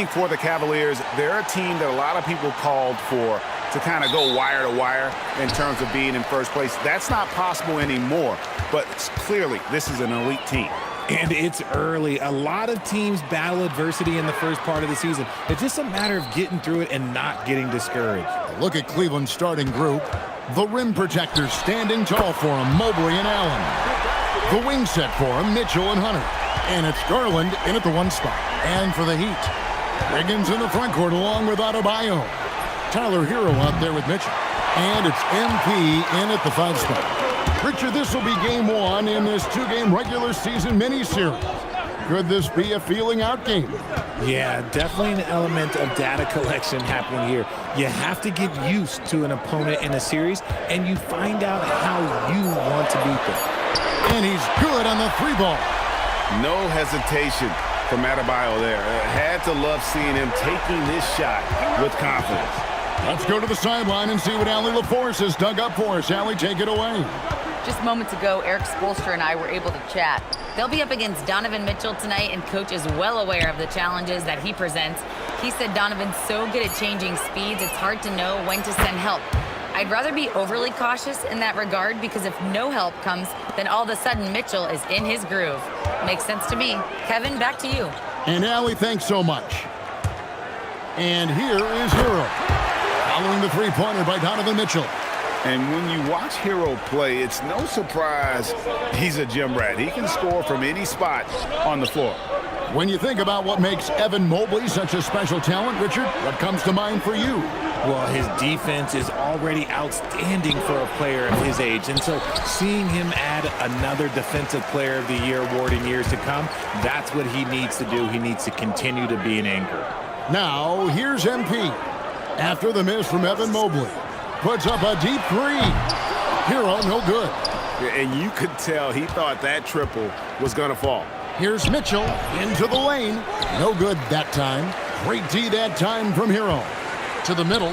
think for the Cavaliers, they're a team that a lot of people called for to kind of go wire to wire in terms of being in first place. That's not possible anymore, but clearly this is an elite team. And it's early. A lot of teams battle adversity in the first part of the season. It's just a matter of getting through it and not getting discouraged. Look at Cleveland's starting group. The rim protectors standing tall for him, Mobley and Allen. The wing set for him, Mitchell and Hunter. And it's Garland in at the 1 spot. And for the Heat, Wiggins in the front court along with Adebayo. Tyler Hero out there with Mitchell. And it's MP in at the 5 spot. Richard, this will be game 1 in this 2-game regular season mini-series. Could this be a feeling-out game? Yeah, definitely an element of data collection happening here. You have to get used to an opponent in a series, and you find out how you want to beat them. And he's good on the 3-ball. No hesitation from Adebayo there. Had to love seeing him taking this shot with confidence. Let's go to the sideline and see what Allie LaForce has dug up for us. Allie, take it away. Just moments ago, Eric Spoelstra and I were able to chat. They'll be up against Donovan Mitchell tonight, and Coach is well aware of the challenges that he presents. He said Donovan's so good at changing speeds, it's hard to know when to send help. I'd rather be overly cautious in that regard, because if no help comes, then all of a sudden Mitchell is in his groove. Makes sense to me. Kevin, back to you. And Allie, thanks so much. And here is Hero. Following the 3-pointer by Donovan Mitchell. And when you watch Hero play, it's no surprise he's a gym rat. He can score from any spot on the floor. When you think about what makes Evan Mobley such a special talent, Richard, what comes to mind for you? Well, his defense is already outstanding for a player of his age. And so seeing him add another Defensive Player of the Year award in years to come, that's what he needs to do. He needs to continue to be an anchor. Now, here's MP. After the miss from Evan Mobley. Puts up a deep 3. Hero, no good. And you could tell he thought that triple was going to fall. Here's Mitchell into the lane. No good that time. Great D that time from Hero. To the middle.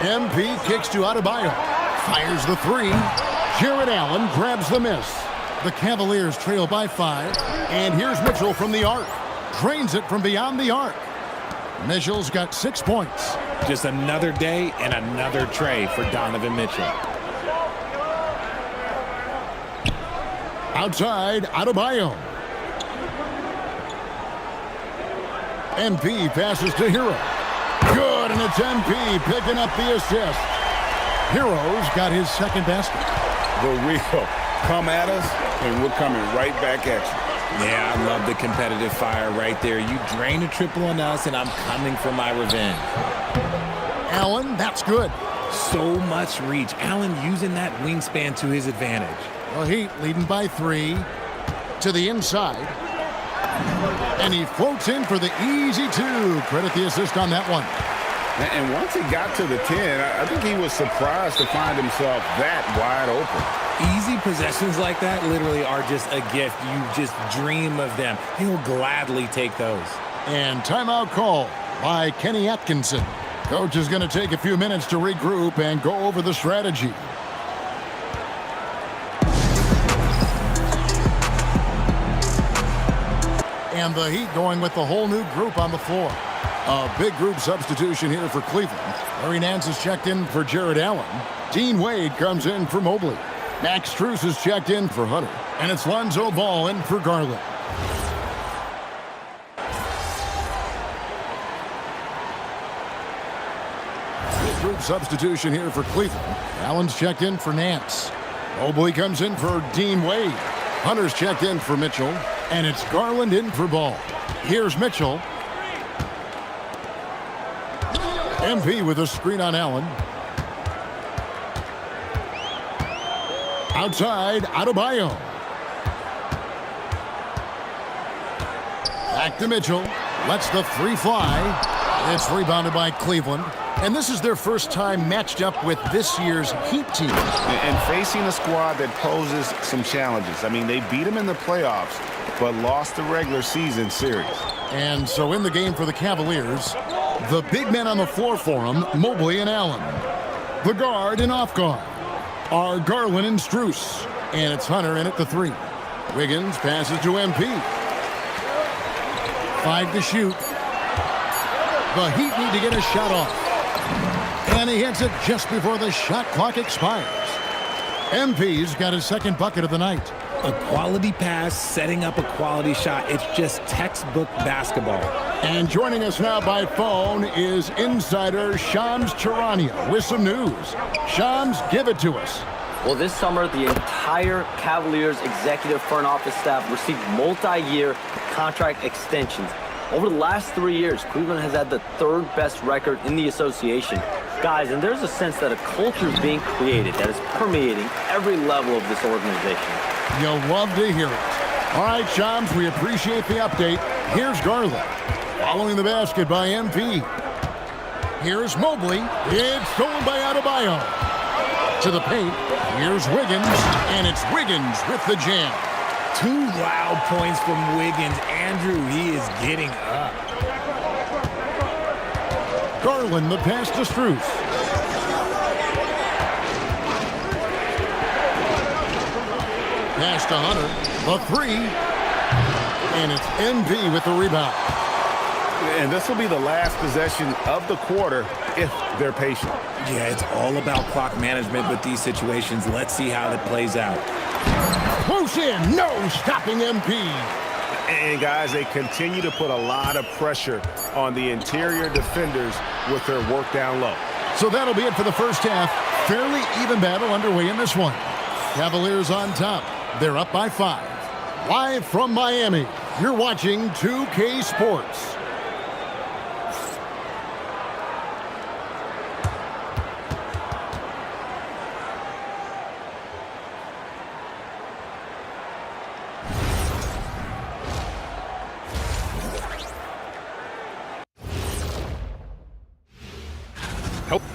MP kicks to Adebayo. Fires the 3. Jared Allen grabs the miss. The Cavaliers trail by 5. And here's Mitchell from the arc. Drains it from beyond the arc. Mitchell's got 6 points. Just another day and another tray for Donovan Mitchell. Outside, Adebayo. MP passes to Hero. Good, and it's MP picking up the assist. Hero's got his second basket. The real come at us, and we're coming right back at you. Yeah, I love the competitive fire right there. You drain a triple on us, and I'm coming for my revenge. Allen, that's good. So much reach. Allen using that wingspan to his advantage. The Heat leading by 3 to the inside. And he floats in for the easy 2. Credit the assist on that one. And once he got to the 10, I think he was surprised to find himself that wide open. Easy possessions like that literally are just a gift. You just dream of them. He'll gladly take those. And timeout call by Kenny Atkinson. Coach is going to take a few minutes to regroup and go over the strategy. And the Heat going with the whole new group on the floor. A big group substitution here for Cleveland. Larry Nance is checked in for Jared Allen. Dean Wade comes in for Mobley. Max Strus is checked in for Hunter. And it's Lonzo Ball in for Garland. Big group substitution here for Cleveland. Allen's checked in for Nance. Mobley comes in for Dean Wade. Hunter's checked in for Mitchell. And it's Garland in for Ball. Here's Mitchell. MP with a screen on Allen. Outside, Adebayo. Back to Mitchell. Lets the 3 fly. It's rebounded by Cleveland. And this is their first time matched up with this year's Heat team. And facing a squad that poses some challenges. I mean, they beat them in the playoffs, but lost the regular season series. And so in the game for the Cavaliers, the big men on the floor for them, Mobley and Allen. The guard and off guard are Garland and Strus. And it's Hunter in at the 3. Wiggins passes to MP. 5 to shoot. The Heat need to get a shot off. And he hits it just before the shot clock expires. MP's got his second bucket of the night. A quality pass, setting up a quality shot. It's just textbook basketball. And joining us now by phone is insider Shams Charania with some news. Shams, give it to us. Well, this summer, the entire Cavaliers executive front office staff received multi-year contract extensions. Over the last 3 years, Cleveland has had the third best record in the association. Guys, and there's a sense that a culture is being created that is permeating every level of this organization. You'll love to hear it. All right, Shams, we appreciate the update. Here's Garland. Following the basket by MP. Here's Mobley. It's stolen by Adebayo. To the paint. Here's Wiggins. And it's Wiggins with the jam. 2 loud points from Wiggins. Andrew, he is getting up. Garland, the pass to Strus. Pass to Hunter. The 3. And it's MP with the rebound. And this will be the last possession of the quarter if they're patient. Yeah, it's all about clock management with these situations. Let's see how it plays out. Close in. No stopping MP. And guys, they continue to put a lot of pressure on the interior defenders with their work down low. So that'll be it for the first half. Fairly even battle underway in this one. Cavaliers on top. They're up by 5. Live from Miami, you're watching 2K Sports.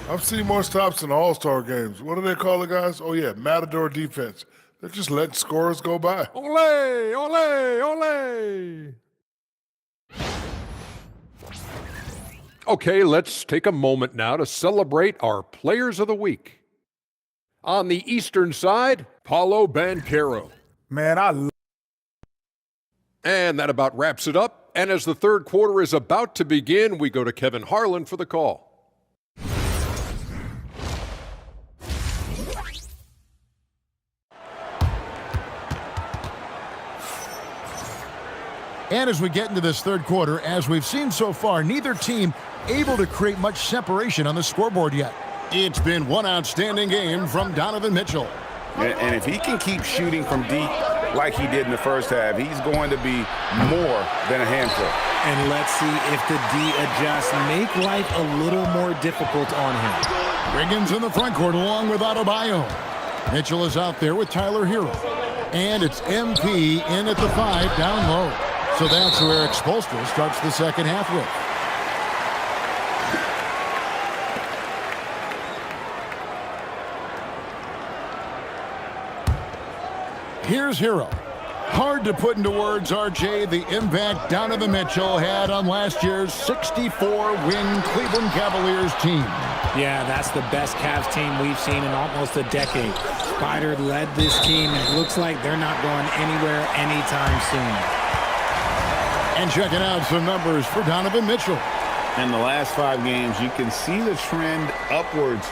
I've seen more stops in All-Star games. What do they call it, guys? Oh, yeah, Matador defense. They're just letting scorers go by. Ole, ole, ole. Okay, let's take a moment now to celebrate our Players of the Week. On the Eastern side, Paulo Banchero. Man, And that about wraps it up. And as the third quarter is about to begin, we go to Kevin Harlan for the call. And as we get into this third quarter, as we've seen so far, neither team able to create much separation on the scoreboard yet. It's been one outstanding game from Donovan Mitchell. And if he can keep shooting from deep like he did in the first half, he's going to be more than a handful. And let's see if the D adjusts, make life a little more difficult on him. Wiggins in the front court along with Adebayo. Mitchell is out there with Tyler Hero. And it's MP in at the 5 down low. So that's who Eric Spoelstra starts the second half with. Here's Hero. Hard to put into words, RJ, the impact Donovan Mitchell had on last year's 64-win Cleveland Cavaliers team. Yeah, that's the best Cavs team we've seen in almost a decade. Spider led this team, and it looks like they're not going anywhere anytime soon. And checking out some numbers for Donovan Mitchell. In the last 5 games, you can see the trend upwards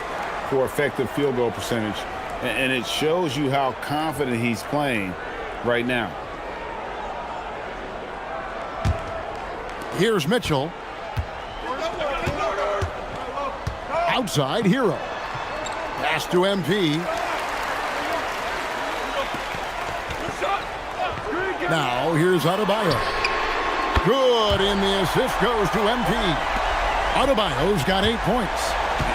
for effective field goal percentage. And it shows you how confident he's playing right now. Here's Mitchell. Outside, Hero. Pass to MP. Now, here's Adebayo. Good, and the assist goes to MP. Adebayo's got 8 points.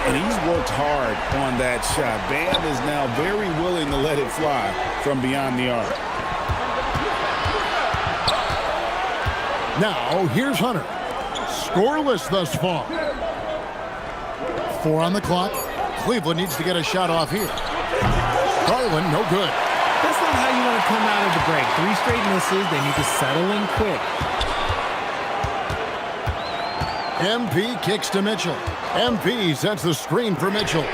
And he's worked hard on that shot. Bam is now very willing to let it fly from beyond the arc. Now, here's Hunter. Scoreless thus far. 4 on the clock. Cleveland needs to get a shot off here. Garland, no good. That's not how you want to come out of the break. 3 straight misses. They need to settle in quick. MP kicks to Mitchell. MP sets the screen for Mitchell.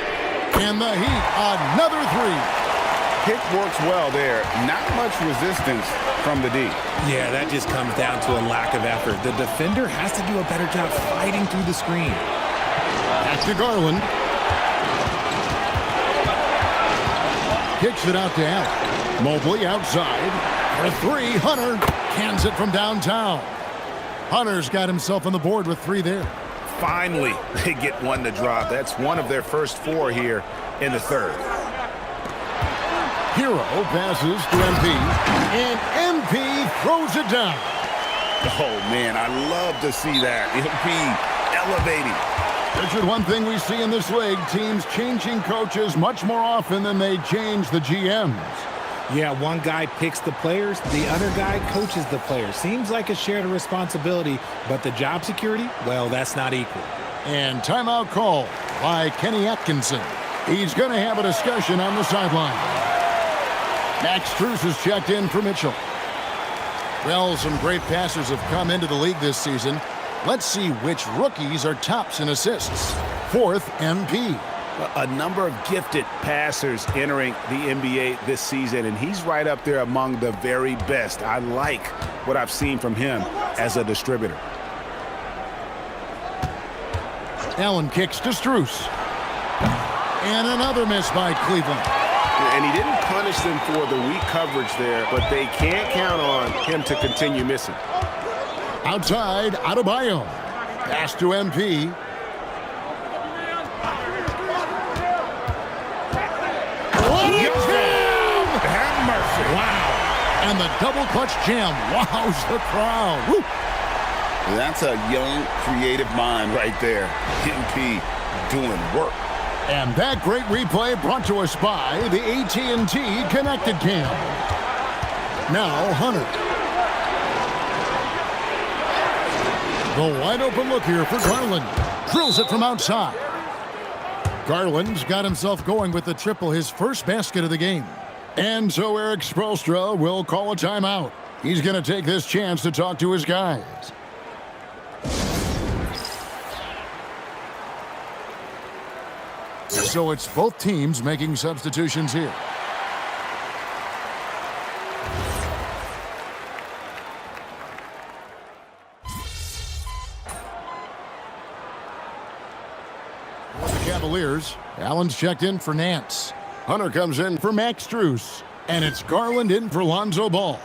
And the Heat, another 3. pick works well there. Not much resistance from the D. Yeah, that just comes down to a lack of effort. The defender has to do a better job fighting through the screen. Back to Garland. Kicks it out to Allen. Mobley outside. For three, Hunter cans it from downtown. Hunter's got himself on the board with 3 there. Finally, they get one to drop. That's one of their first 4 here in the third. Hero passes to MP, and MP throws it down. Oh, man, I love to see that. MP elevating. Richard, one thing we see in this league, teams changing coaches much more often than they change the GMs. Yeah, one guy picks the players, the other guy coaches the players. Seems like a shared responsibility, but the job security, well, that's not equal. And timeout call by Kenny Atkinson. He's going to have a discussion on the sideline. Max Strus has checked in for Mitchell. Well, some great passers have come into the league this season. Let's see which rookies are tops in assists. 4th, MP. A number of gifted passers entering the NBA this season, and he's right up there among the very best. I like what I've seen from him as a distributor. Allen kicks to Strus. And another miss by Cleveland. And he didn't punish them for the weak coverage there, but they can't count on him to continue missing. Outside, Adebayo. Pass to MP. Have mercy. Wow. And the double clutch jam wows the crowd. Woo. That's a young, creative mind right there. MP doing work. And that great replay brought to us by the AT&T Connected Cam. Now Hunter. The wide open look here for Garland. Drills it from outside. Garland's got himself going with the triple, his first basket of the game. And so Eric Spoelstra will call a timeout. He's going to take this chance to talk to his guys. So it's both teams making substitutions here. For the Cavaliers, Allen's checked in for Nance. Hunter comes in for Max Strus. And it's Garland in for Lonzo Ball.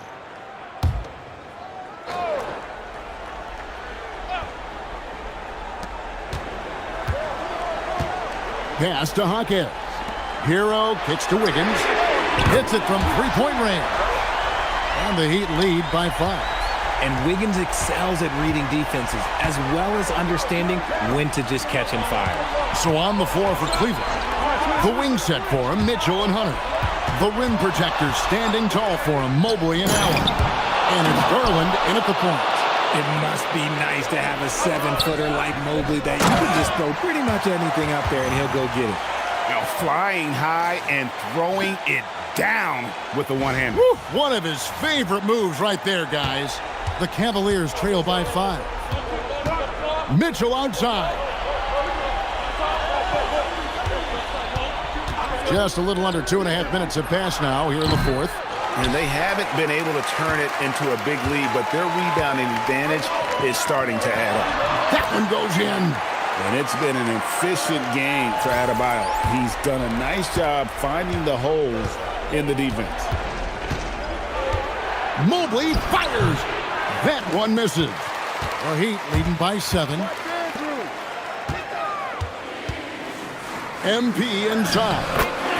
Pass to Hawkins. Hero kicks to Wiggins. Hits it from three-point range. And the Heat lead by 5. And Wiggins excels at reading defenses, as well as understanding when to just catch and fire. So on the floor for Cleveland. The wing set for him, Mitchell and Hunter. The rim protectors standing tall for him, Mobley and Allen. And it's Garland in at the point. It must be nice to have a 7-footer like Mobley that you can just throw pretty much anything up there and he'll go get it. Now flying high and throwing it down with the one-hander. One of his favorite moves right there, guys. The Cavaliers trail by 5. Mitchell outside. Just a little under 2.5 minutes have passed now here in the fourth. And they haven't been able to turn it into a big lead, but their rebounding advantage is starting to add up. That one goes in. And it's been an efficient game for Adebayo. He's done a nice job finding the holes in the defense. Mobley fires. That one misses. The Heat leading by 7. MP inside.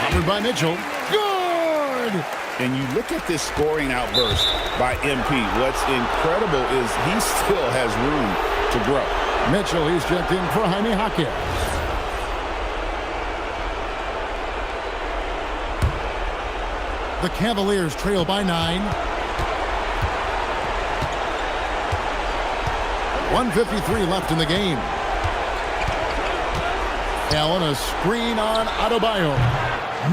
Covered by Mitchell. Good! And you look at this scoring outburst by MP. What's incredible is he still has room to grow. Mitchell, he's checked in for Jaime Jaquez. The Cavaliers trail by 9. 1:53 left in the game. Allen, a screen on Adebayo.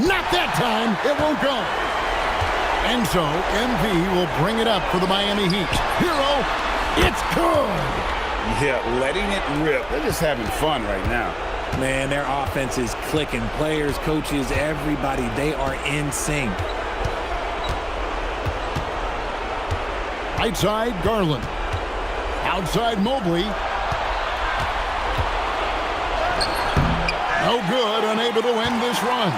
Not that time. It won't go. And so MV will bring it up for the Miami Heat. Hero, it's good. Yeah, letting it rip. They're just having fun right now. Man, their offense is clicking. Players, coaches, everybody, they are in sync. Right side, Garland. Outside, Mobley. No good, unable to end this run.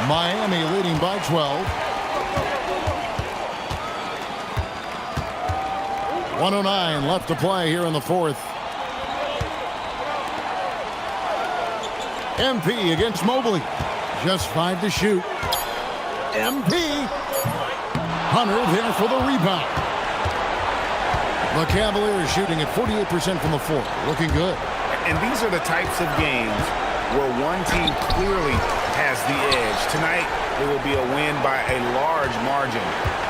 Miami leading by 12. 1:09 left to play here in the fourth. MP against Mobley. Just 5 to shoot. MP. Hunter there for the rebound. The Cavaliers shooting at 48% from the floor. Looking good. And these are the types of games where one team clearly has the edge. Tonight, it will be a win by a large margin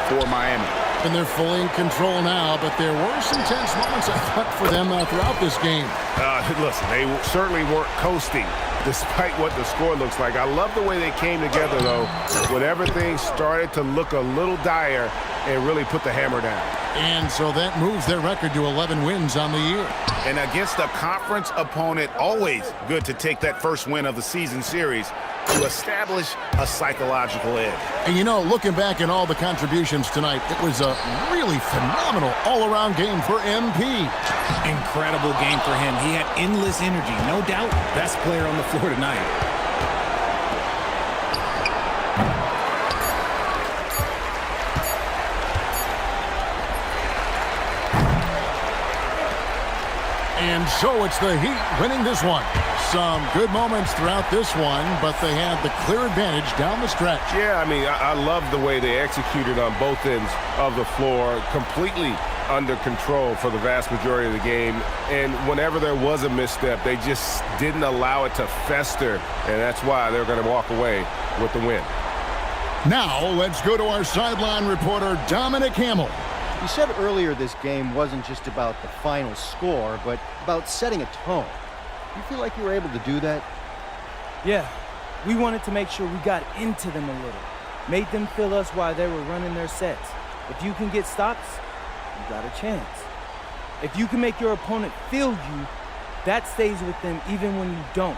for Miami. And they're fully in control now, but there were some tense moments, I thought, for them throughout this game. Listen, they certainly weren't coasting despite what the score looks like. I love the way they came together, though, when everything started to look a little dire and really put the hammer down. And so that moves their record to 11 wins on the year. And against a conference opponent, always good to take that first win of the season series to establish a psychological edge. And you know, looking back at all the contributions tonight, it was a really phenomenal all-around game for MP. Incredible game for him. He had endless energy. No doubt, best player on the floor tonight. And so it's the Heat winning this one. Some good moments throughout this one, but they had the clear advantage down the stretch. Yeah, I mean, I love the way they executed on both ends of the floor, completely under control for the vast majority of the game. And whenever there was a misstep, they just didn't allow it to fester, and that's why they're going to walk away with the win. Now, let's go to our sideline reporter, Dominic Hamill. You said earlier this game wasn't just about the final score, but about setting a tone. You feel like you were able to do that? Yeah. We wanted to make sure we got into them a little. Made them feel us while they were running their sets. If you can get stops, you got a chance. If you can make your opponent feel you, that stays with them even when you don't.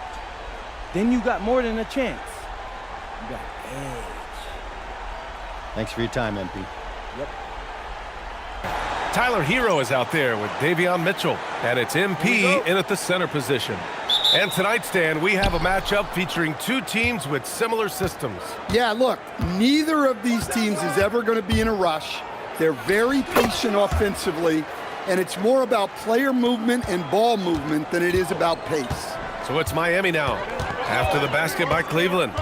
Then you got more than a chance. You got edge. Thanks for your time, MP. Yep. Tyler Hero is out there with Davion Mitchell, and it's MP in at the center position. And tonight, Stan, we have a matchup featuring two teams with similar systems. Yeah, look, neither of these teams is ever going to be in a rush. They're very patient offensively, and it's more about player movement and ball movement than it is about pace. So it's Miami now, after the basket by Cleveland.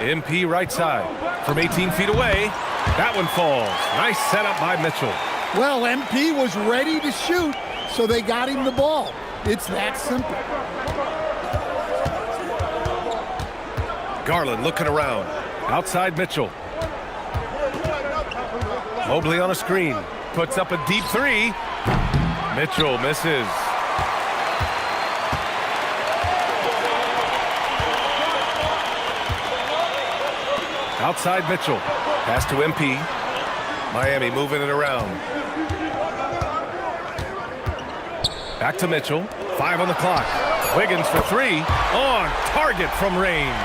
MP right side, from 18 feet away. That one falls. Nice setup by Mitchell. Well, MP was ready to shoot, so they got him the ball. It's that simple. Garland looking around. Outside Mitchell. Mobley on a screen. Puts up a deep three. Mitchell misses. Outside Mitchell. Pass to MP. Miami moving it around. Back to Mitchell. 5 on the clock. Wiggins for 3. On target from range.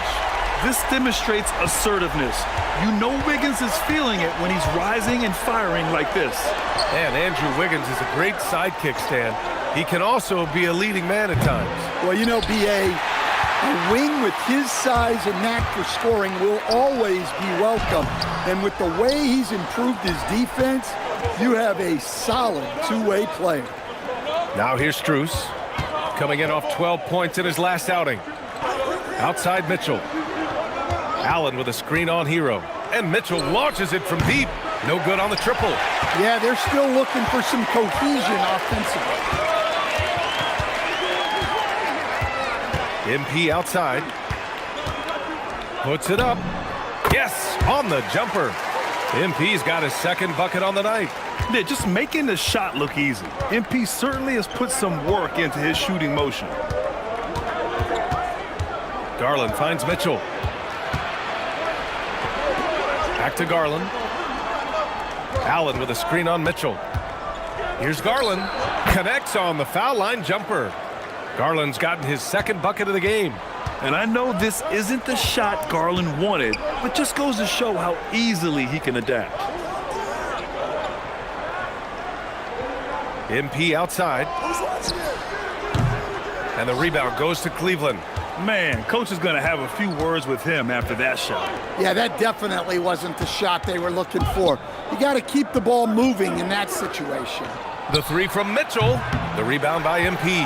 This demonstrates assertiveness. You know Wiggins is feeling it when he's rising and firing like this. And Andrew Wiggins is a great sidekick, Stan. He can also be a leading man at times. Well, you know, B.A., a wing with his size and knack for scoring will always be welcome. And with the way he's improved his defense, you have a solid two-way player. Now here's Strus, coming in off 12 points in his last outing. Outside Mitchell. Allen with a screen on Hero. And Mitchell launches it from deep. No good on the triple. Yeah, they're still looking for some cohesion offensively. MP outside. Puts it up. Yes, on the jumper. MP's got his second bucket on the night. Yeah, just making the shot look easy. MP certainly has put some work into his shooting motion. Garland finds Mitchell. Back to Garland. Allen with a screen on Mitchell. Here's Garland. Connects on the foul line jumper. Garland's gotten his second bucket of the game. And I know this isn't the shot Garland wanted, but just goes to show how easily he can adapt. MP outside. And the rebound goes to Cleveland. Man, coach is going to have a few words with him after that shot. Yeah, that definitely wasn't the shot they were looking for. You got to keep the ball moving in that situation. The three from Mitchell. The rebound by MP.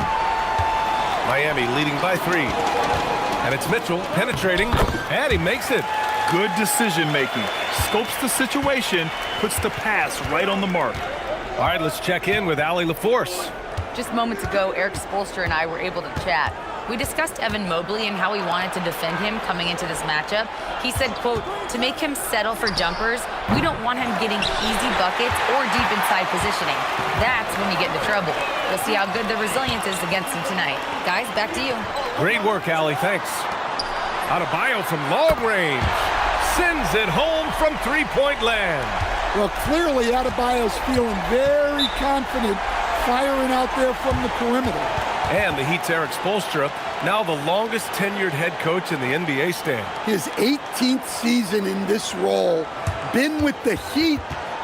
Miami leading by 3. And it's Mitchell penetrating, and he makes it. Good decision making. Scopes the situation, puts the pass right on the mark. All right, let's check in with Allie LaForce. Just moments ago, Eric Spoelstra and I were able to chat. We discussed Evan Mobley and how we wanted to defend him coming into this matchup. He said, quote, to make him settle for jumpers, we don't want him getting easy buckets or deep inside positioning. That's when you get into trouble. We'll see how good the resilience is against him tonight. Guys, back to you. Great work, Allie. Thanks. Adebayo from long range. Sends it home from three-point land. Well, clearly Adebayo's feeling very confident firing out there from the perimeter. And the Heat's Eric Spoelstra, now the longest tenured head coach in the NBA stand. His 18th season in this role, been with the Heat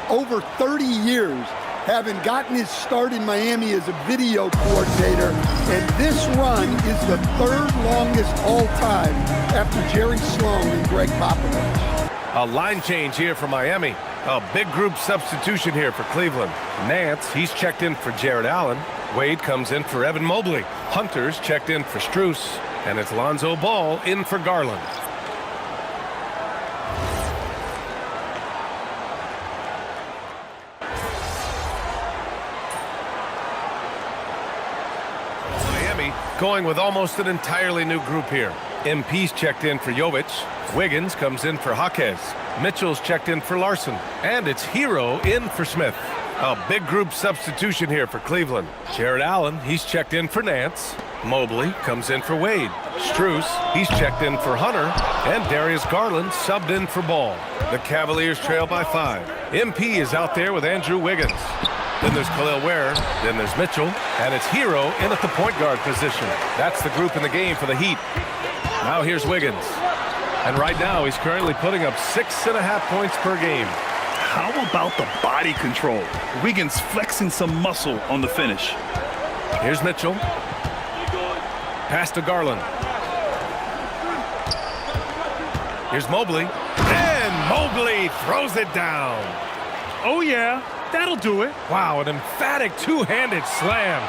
over 30 years, having gotten his start in Miami as a video coordinator, and this run is the 3rd longest all time after Jerry Sloan and Greg Popovich. A line change here for Miami. A big group substitution here for Cleveland. Nance, he's checked in for Jared Allen. Wade comes in for Evan Mobley. Hunter's checked in for Strus. And it's Lonzo Ball in for Garland. Miami going with almost an entirely new group here. MP's checked in for Jovic. Wiggins comes in for Jaquez. Mitchell's checked in for Larson. And it's Hero in for Smith. A big group substitution here for Cleveland. Jared Allen, he's checked in for Nance. Mobley comes in for Wade. Strus, he's checked in for Hunter. And Darius Garland subbed in for Ball. The Cavaliers trail by 5. MP is out there with Andrew Wiggins. Then there's Khalil Ware. Then there's Mitchell. And it's Hero in at the point guard position. That's the group in the game for the Heat. Now here's Wiggins. And right now he's currently putting up 6.5 points per game. How about the body control? Wiggins flexing some muscle on the finish. Here's Mitchell. Pass to Garland. Here's Mobley. And Mobley throws it down. Oh, yeah. That'll do it. Wow, an emphatic two-handed slam.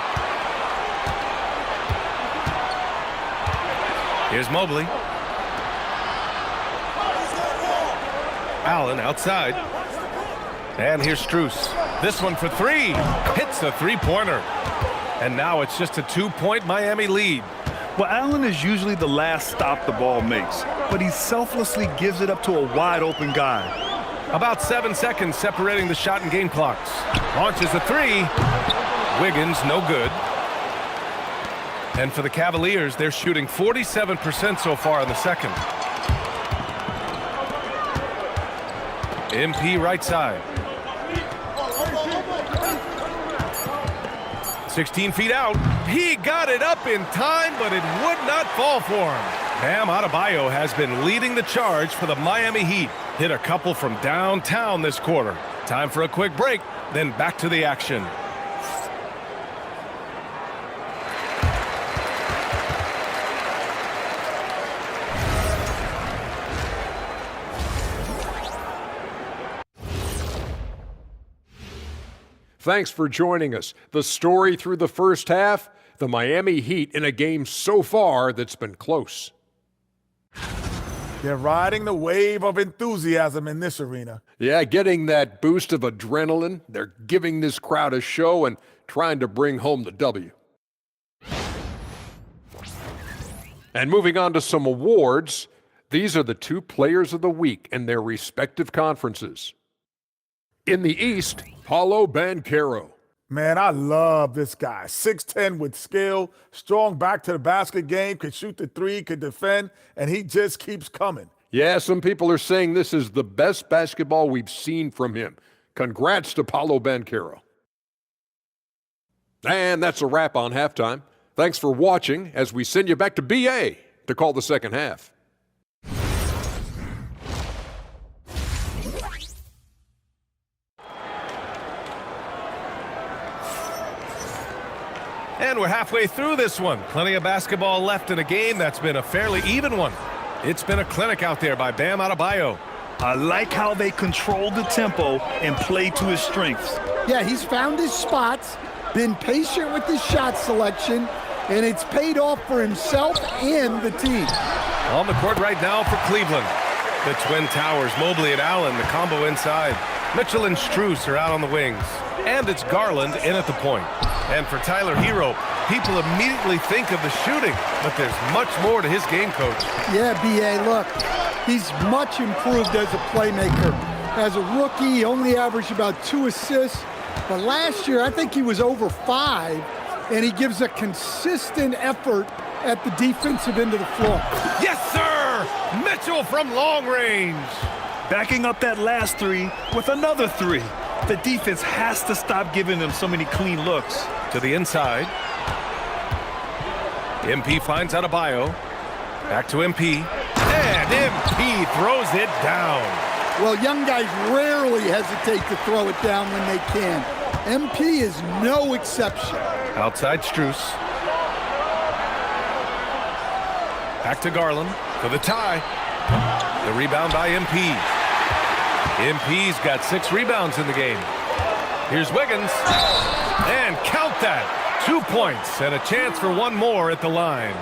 Here's Mobley. Allen outside. And here's Strus. This one for 3. Hits a three-pointer. And now it's just a 2-point Miami lead. Well, Allen is usually the last stop the ball makes, but he selflessly gives it up to a wide-open guy. About 7 seconds separating the shot and game clocks. Launches a 3. Wiggins, no good. And for the Cavaliers, they're shooting 47% so far in the second. MP right side. 16 feet out. He got it up in time, but it would not fall for him. Bam Adebayo has been leading the charge for the Miami Heat. Hit a couple from downtown this quarter. Time for a quick break, then back to the action. Thanks for joining us. The story through the first half, the Miami Heat in a game so far that's been close. They're riding the wave of enthusiasm in this arena. Yeah, getting that boost of adrenaline. They're giving this crowd a show and trying to bring home the W. And moving on to some awards, these are the 2 players of the week in their respective conferences. In the East, Paolo Banchero. Man, I love this guy. 6'10" with skill, strong back to the basket game, could shoot the 3, could defend, and he just keeps coming. Yeah, some people are saying this is the best basketball we've seen from him. Congrats to Paolo Banchero. And that's a wrap on halftime. Thanks for watching as we send you back to BA to call the second half. And we're halfway through this one. Plenty of basketball left in a game that's been a fairly even one. It's been a clinic out there by Bam Adebayo. I like how they control the tempo and play to his strengths. Yeah, he's found his spots, been patient with his shot selection, and it's paid off for himself and the team. On the court right now for Cleveland. The Twin Towers, Mobley and Allen, the combo inside. Mitchell and Strus are out on the wings. And it's Garland in at the point. And for Tyler Hero, people immediately think of the shooting, but there's much more to his game, Coach. Yeah, B.A., look, he's much improved as a playmaker. As a rookie, he only averaged about 2 assists, but last year I think he was over 5, and he gives a consistent effort at the defensive end of the floor. Yes, sir! Mitchell from long range. Backing up that last 3 with another 3. The defense has to stop giving them so many clean looks. To the inside. MP finds Adebayo. Back to MP. And MP throws it down. Well, young guys rarely hesitate to throw it down when they can. MP is no exception. Outside Strus. Back to Garland for the tie. The rebound by MP. MP's got 6 rebounds in the game. Here's Wiggins. And count that. 2 points and a chance for one more at the line.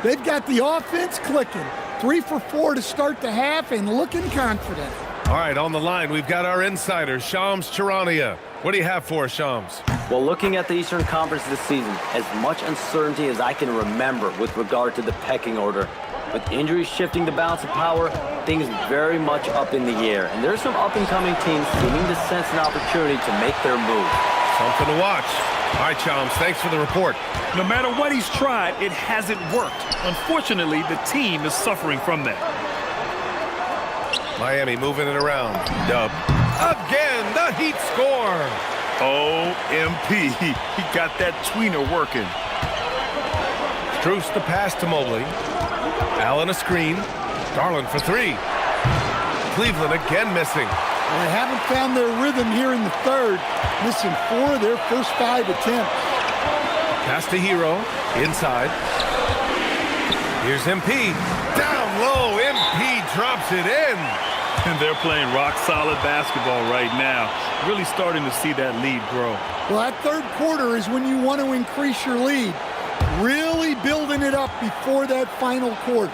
They've got the offense clicking. 3 for 4 to start the half and looking confident. All right, on the line, we've got our insider, Shams Charania. What do you have for us, Shams? Well, looking at the Eastern Conference this season, as much uncertainty as I can remember with regard to the pecking order. With injuries shifting the balance of power, things very much up in the air. And there's some up-and-coming teams seeming to sense an opportunity to make their move. Something to watch. All right, Shams, thanks for the report. No matter what he's tried, it hasn't worked. Unfortunately, the team is suffering from that. Miami moving it around. Dub. Again, the Heat score. OMP. He got that tweener working. Strus the pass to Mobley. Allen a screen. Garland for 3. Cleveland again missing. Well, they haven't found their rhythm here in the third, missing 4 of their first 5 attempts. Pass to Hero. Inside. Here's MP. Down low. MP drops it in. And they're playing rock-solid basketball right now. Really starting to see that lead grow. Well, that third quarter is when you want to increase your lead. Really building it up before that final quarter.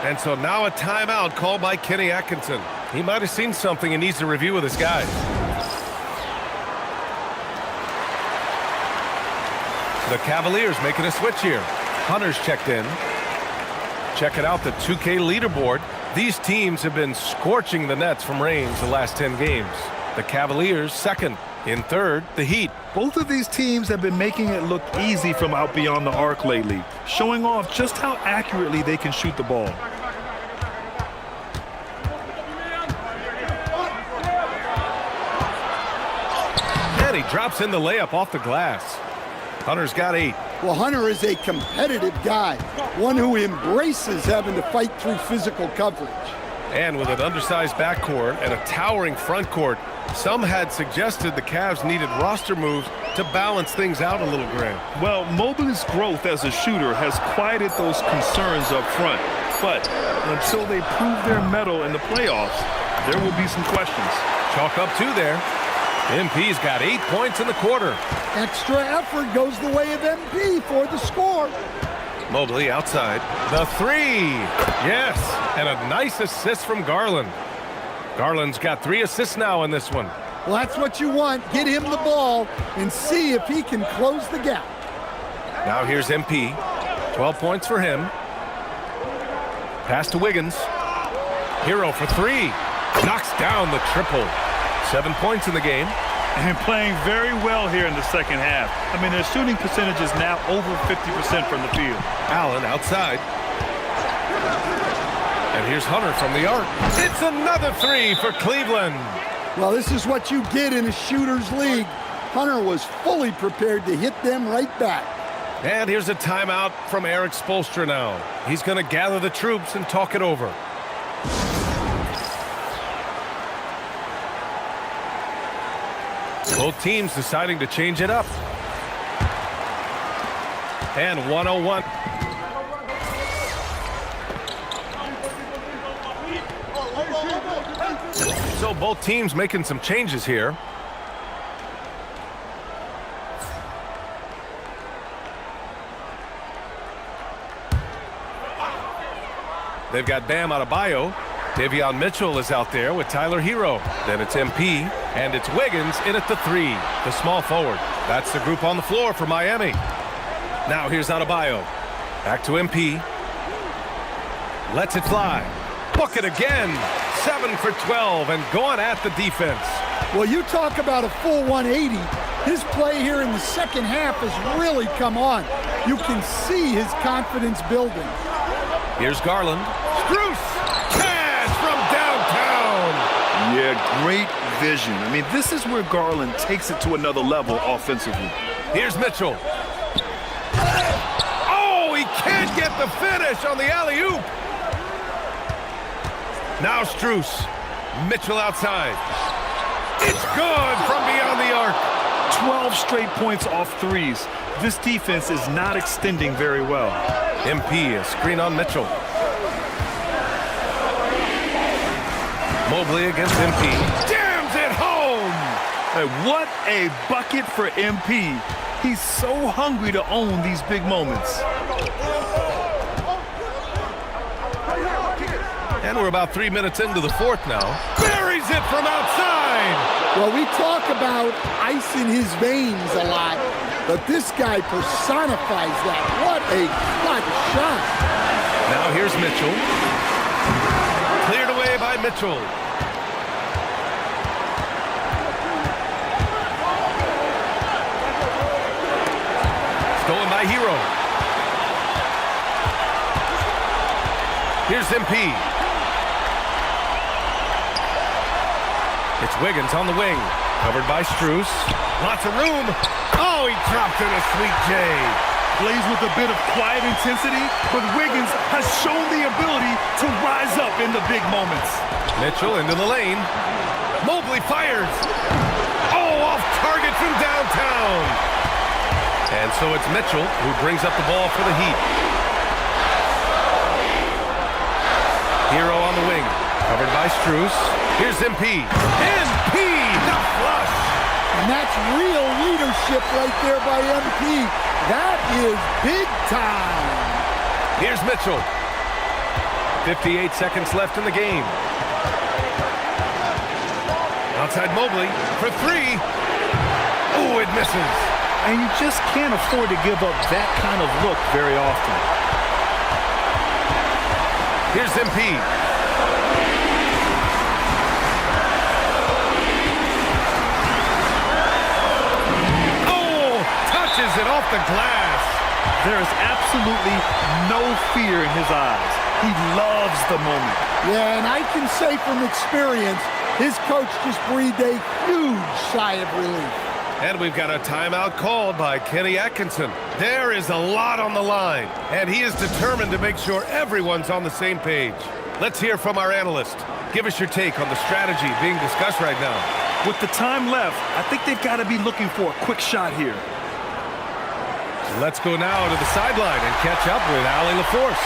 And so now a timeout called by Kenny Atkinson. He might have seen something and needs to review with his guys. The Cavaliers making a switch here. Hunter's checked in. Checking out the 2K leaderboard. These teams have been scorching the nets from range the last 10 games. The Cavaliers second. In third, the Heat. Both of these teams have been making it look easy from out beyond the arc lately, showing off just how accurately they can shoot the ball. And he drops in the layup off the glass. Hunter's got 8. Well, Hunter is a competitive guy, one who embraces having to fight through physical coverage. And with an undersized backcourt and a towering front court, some had suggested the Cavs needed roster moves to balance things out a little, Grant. Well, Mobley's growth as a shooter has quieted those concerns up front. But until they prove their mettle in the playoffs, there will be some questions. Chalk up 2 there. MP's got 8 points in the quarter. Extra effort goes the way of MP for the score. Mobley outside. The 3. Yes. And a nice assist from Garland. Garland's got 3 assists now in this one. Well, that's what you want. Get him the ball and see if he can close the gap. Now here's MP. 12 points for him. Pass to Wiggins. Hero for 3. Knocks down the triple. 7 points in the game. And playing very well here in the second half. I mean, their shooting percentage is now over 50% from the field. Allen outside. And here's Hunter from the arc. It's another 3 for Cleveland. Well, this is what you get in a shooter's league. Hunter was fully prepared to hit them right back. And here's a timeout from Eric Spoelstra now. He's going to gather the troops and talk it over. Both teams deciding to change it up. And 101. So both teams making some changes here. They've got Bam Adebayo. Davion Mitchell is out there with Tyler Hero. Then it's MP, and it's Wiggins in at the 3, the small forward. That's the group on the floor for Miami. Now here's Adebayo. Back to MP. Lets it fly. Book it again. 7 for 12 and going at the defense. Well, you talk about a full 180. His play here in the second half has really come on. You can see his confidence building. Here's Garland. Strus! Cash from downtown! Yeah, great vision. I mean, this is where Garland takes it to another level offensively. Here's Mitchell. Oh, he can't get the finish on the alley-oop. Now Strus. Mitchell outside. It's good from beyond the arc. 12 straight points off threes. This defense is not extending very well. MP, a screen on Mitchell. Mobley against MP. Jams it home! Hey, what a bucket for MP. He's so hungry to own these big moments. And we're about 3 minutes into the fourth now. Buries it from outside! Well, we talk about ice in his veins a lot, but this guy personifies that. What a clutch shot. Now here's Mitchell. Cleared away by Mitchell. Stolen by Hero. Here's MP. It's Wiggins on the wing. Covered by Strus. Lots of room. Oh, he dropped in a sweet J. Plays with a bit of quiet intensity, but Wiggins has shown the ability to rise up in the big moments. Mitchell into the lane. Mobley fires. Oh, off target from downtown. And so it's Mitchell who brings up the ball for the Heat. Hero on the wing. Covered by Strus. Here's MP. MP, the flush. And that's real leadership right there by MP. That is big time. Here's Mitchell. 58 seconds left in the game. Outside Mobley for 3. Oh, it misses. And you just can't afford to give up that kind of look very often. Here's MP. It off the glass. There is absolutely no fear in his eyes. He loves the moment. Yeah, and I can say from experience, his coach just breathed a huge sigh of relief. And we've got a timeout called by Kenny Atkinson. There is a lot on the line, and he is determined to make sure everyone's on the same page. Let's hear from our analyst. Give us your take on the strategy being discussed right now. With the time left, I think they've got to be looking for a quick shot here. Let's go now to the sideline and catch up with Allie LaForce.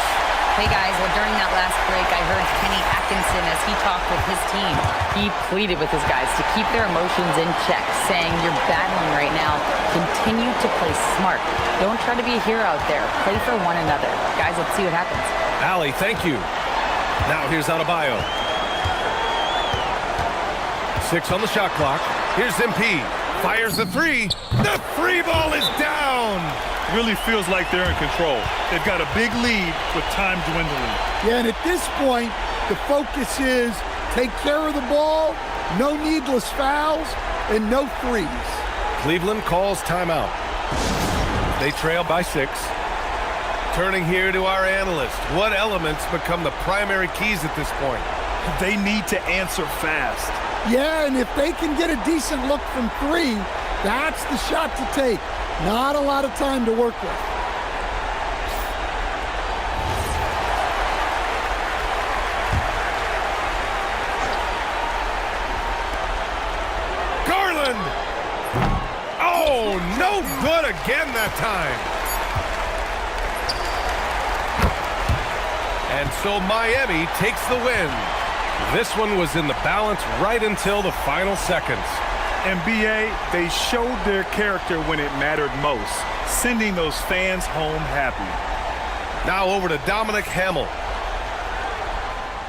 Hey guys, well during that last break, I heard Kenny Atkinson as he talked with his team. He pleaded with his guys to keep their emotions in check, saying you're battling right now. Continue to play smart. Don't try to be a hero out there. Play for one another. Guys, let's see what happens. Allie, thank you. Now here's Adebayo. 6 on the shot clock. Here's MP. Fires the 3. The 3 ball is down. Really feels like they're in control. They've got a big lead with time dwindling. Yeah, and at this point, the focus is take care of the ball, no needless fouls, and no threes. Cleveland calls timeout. They trail by 6. Turning here to our analyst. What elements become the primary keys at this point? They need to answer fast. Yeah, and if they can get a decent look from 3, that's the shot to take. Not a lot of time to work with. No good again that time. And so Miami takes the win. This one was in the balance right until the final seconds. And BA, they showed their character when it mattered most, sending those fans home happy. Now over to Dominic Hamill.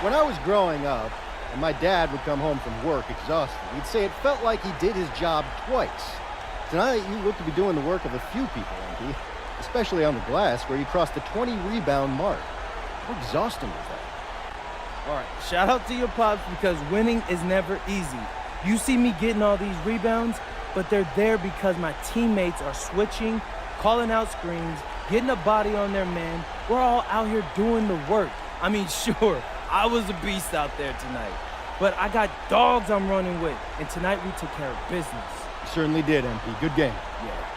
When I was growing up, and my dad would come home from work exhausted, he'd say it felt like he did his job twice. Tonight, you look to be doing the work of a few people, MP, especially on the glass, where you crossed the 20-rebound mark. How exhausting was that? All right, shout out to your pops because winning is never easy. You see me getting all these rebounds, but they're there because my teammates are switching, calling out screens, getting a body on their man. We're all out here doing the work. I mean, sure, I was a beast out there tonight, but I got dogs I'm running with, and tonight we took care of business. You certainly did, MP. Good game. Yeah.